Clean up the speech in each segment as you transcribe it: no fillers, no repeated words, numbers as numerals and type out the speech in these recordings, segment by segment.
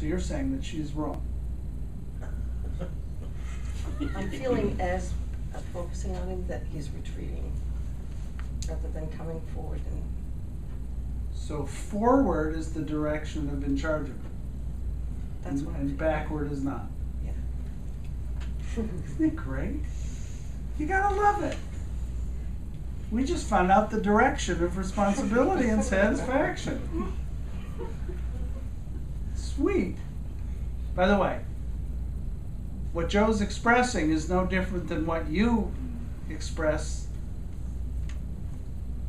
So you're saying that she's wrong? I'm feeling as focusing on him that he's retreating rather than coming forward and. So forward is the direction of in charge of it. That's what I'm And feeling. backward is not. Yeah. Isn't it great? You gotta love it. We just found out the direction of responsibility and satisfaction. Sweet. By the way, what Joe's expressing is no different than what you express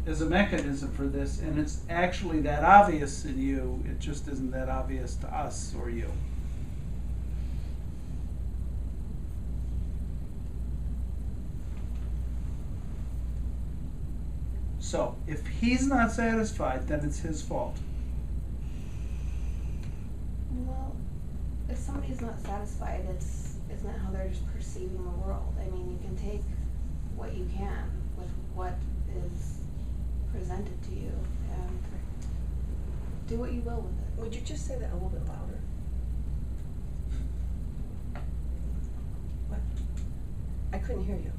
as a mechanism for this, and it's actually that obvious in you, it just isn't that obvious to us or you. So, if he's not satisfied, then it's his fault. Well, if somebody's not satisfied, isn't it how they're just perceiving the world? I mean, you can take what you can with what is presented to you and do what you will with it. Would you just say that a little bit louder? What? I couldn't hear you.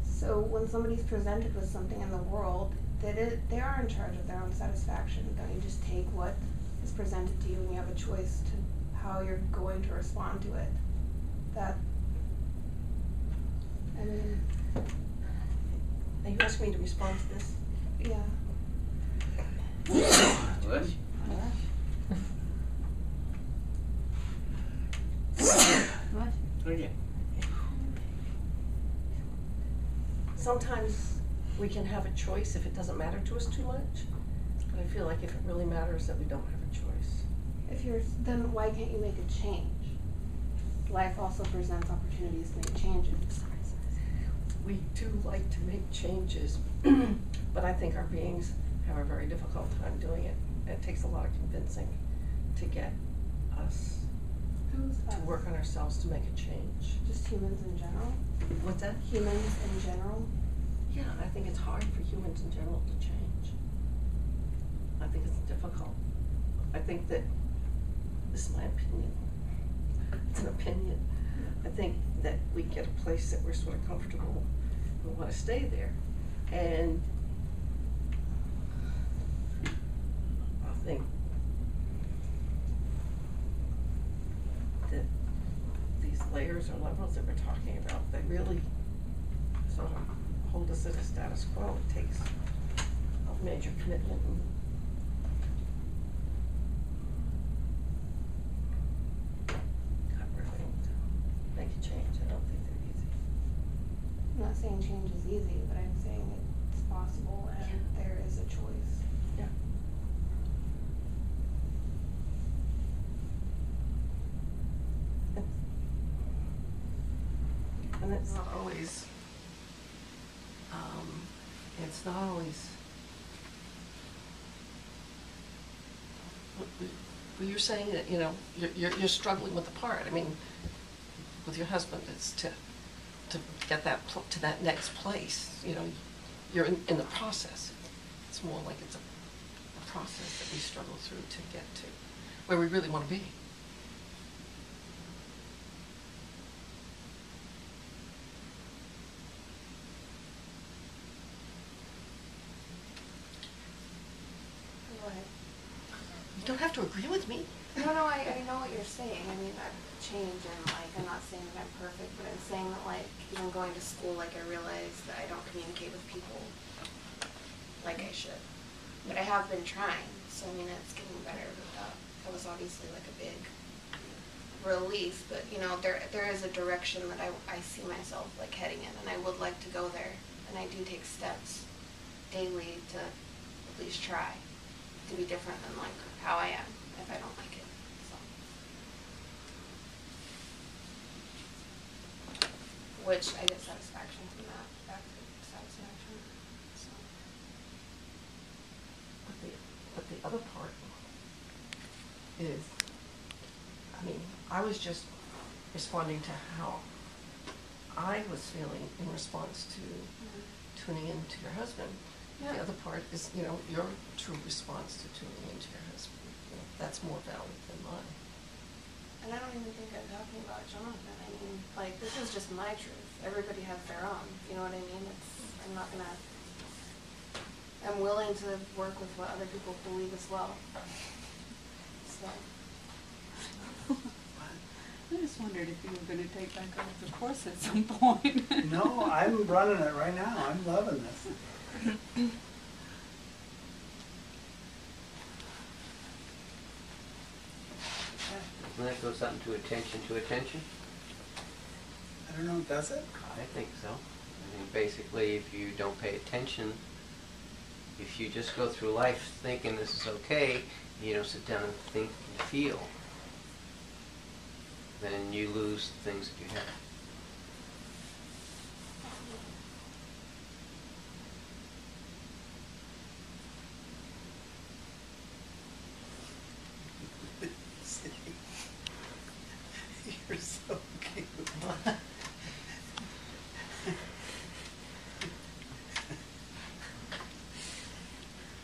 So when somebody's presented with something in the world, they are in charge of their own satisfaction. Don't you just take what is presented to you and you have a choice to how you're going to respond to it? I mean, Are you asking me to respond to this? yeah. What? What? Okay. Sometimes we can have a choice if it doesn't matter to us too much, but I feel like if it really matters that we don't have a choice. Then why can't you make a change? Life also presents opportunities to make changes. We do like to make changes, but I think our beings have a very difficult time doing it. It takes a lot of convincing to get us Who's to us? work on ourselves to make a change. Just humans in general? What's that? Humans in general? Yeah, I think it's hard for humans in general to change. I think it's difficult. I think that, this is my opinion, it's an opinion. I think that we get a place that we're sort of comfortable and want to stay there. And I think that these layers or levels that we're talking about, they really sort of hold us at a status quo. It takes a major commitment and really to make a change. I don't think they're easy. I'm not saying change is easy, but I'm saying it's possible and there is a choice. Yeah. And it's not always, it's not always, well, you're saying that, you know, you're struggling with the part. I mean, with your husband, it's to get that, to that next place, you know, you're in the process. It's more like it's a process that we struggle through to get to where we really want to be. You don't have to agree with me. No, I know what you're saying. I mean, I've changed and like, I'm not saying that I'm perfect, but I'm saying that like, even going to school, like I realize that I don't communicate with people like I should. But I have been trying, so I mean, it's getting better, but that was obviously like a big relief, but you know, there is a direction that I see myself like heading in, and I would like to go there, and I do take steps daily to at least try to be different than like how I am if I don't like it. So. Which I get satisfaction from that, back to satisfaction. So. But the other part is, I mean, I was just responding to how I was feeling in response to tuning in to your husband. Yeah. The other part is, you know, your true response to tuning into your husband. That's more valid than mine. And I don't even think I'm talking about Jonathan. I mean, like, this is just my truth. Everybody has their own. You know what I mean? I'm not gonna, I'm willing to work with what other people believe as well. So. I just wondered if you were going to take back over the course at some point. No, I'm running it right now. I'm loving this. Doesn't that go something to attention? I don't know, does it? I think so. I mean, basically, if you don't pay attention, if you just go through life thinking this is okay, you don't sit down and think and feel, then you lose the things that you have. You're so cute.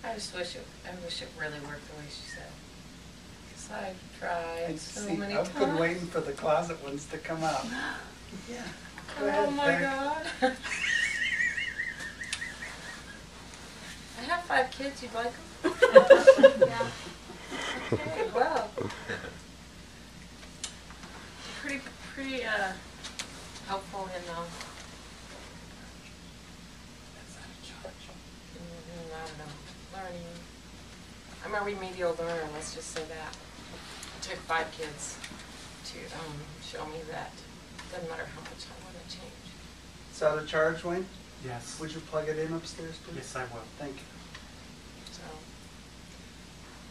I wish it really worked the way she said. Because I've tried so many times. I've been waiting for the closet ones to come out. Yeah. Go ahead, Oh my Beck. God. I have 5 kids, you'd like them? Yeah. Okay, well. Pretty helpful in, I don't know, learning. I'm a remedial learner, let's just say that. It took 5 kids to show me that it doesn't matter how much I want to change. It's out of charge, Wayne? Yes. Would you plug it in upstairs, please? Yes, I will. Thank you. So,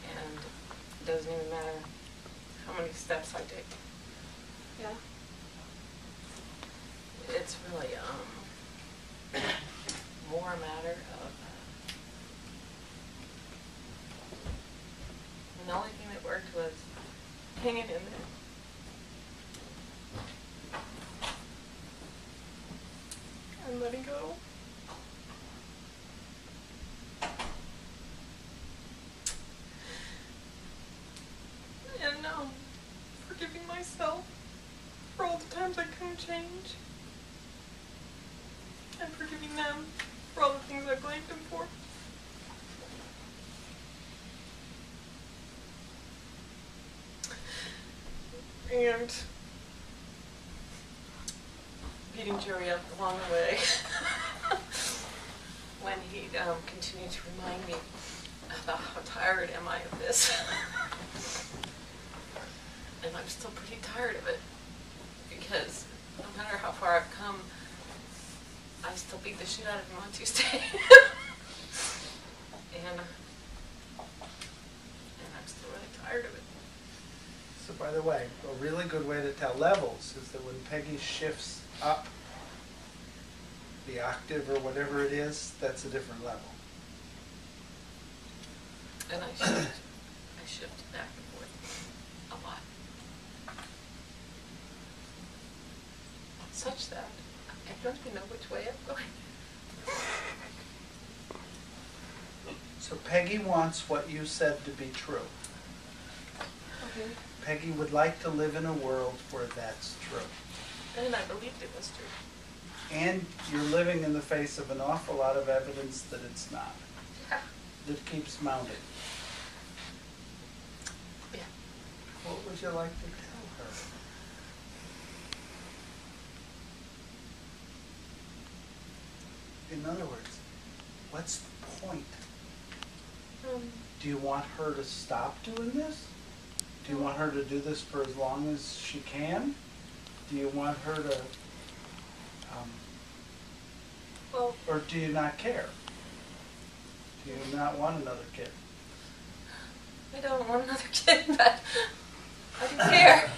and it doesn't even matter how many steps I take. Yeah. It's really more a matter of the only thing that worked was hanging in there. And letting go. And forgiving myself for all the times I couldn't change. And forgiving them for all the things I blamed them for. And beating Jerry up along the way when he continued to remind me about how tired am I of this. And I'm still pretty tired of it because no matter how far I've come, I still beat the shit out of him on Tuesday. and I'm still really tired of it. So by the way, a really good way to tell levels is that when Peggy shifts up the octave or whatever it is, that's a different level. And I shift back and forth a lot. Such that I don't even know which way I'm going. So Peggy wants what you said to be true. Okay. Peggy would like to live in a world where that's true. And I believed it was true. And you're living in the face of an awful lot of evidence that it's not. Yeah. That keeps mounting. Yeah. What would you like to tell her? In other words, what's the point? Do you want her to stop doing this? Do you want her to do this for as long as she can? Do you want her to, Well, or do you not care? Do you not want another kid? I don't want another kid, but I do care.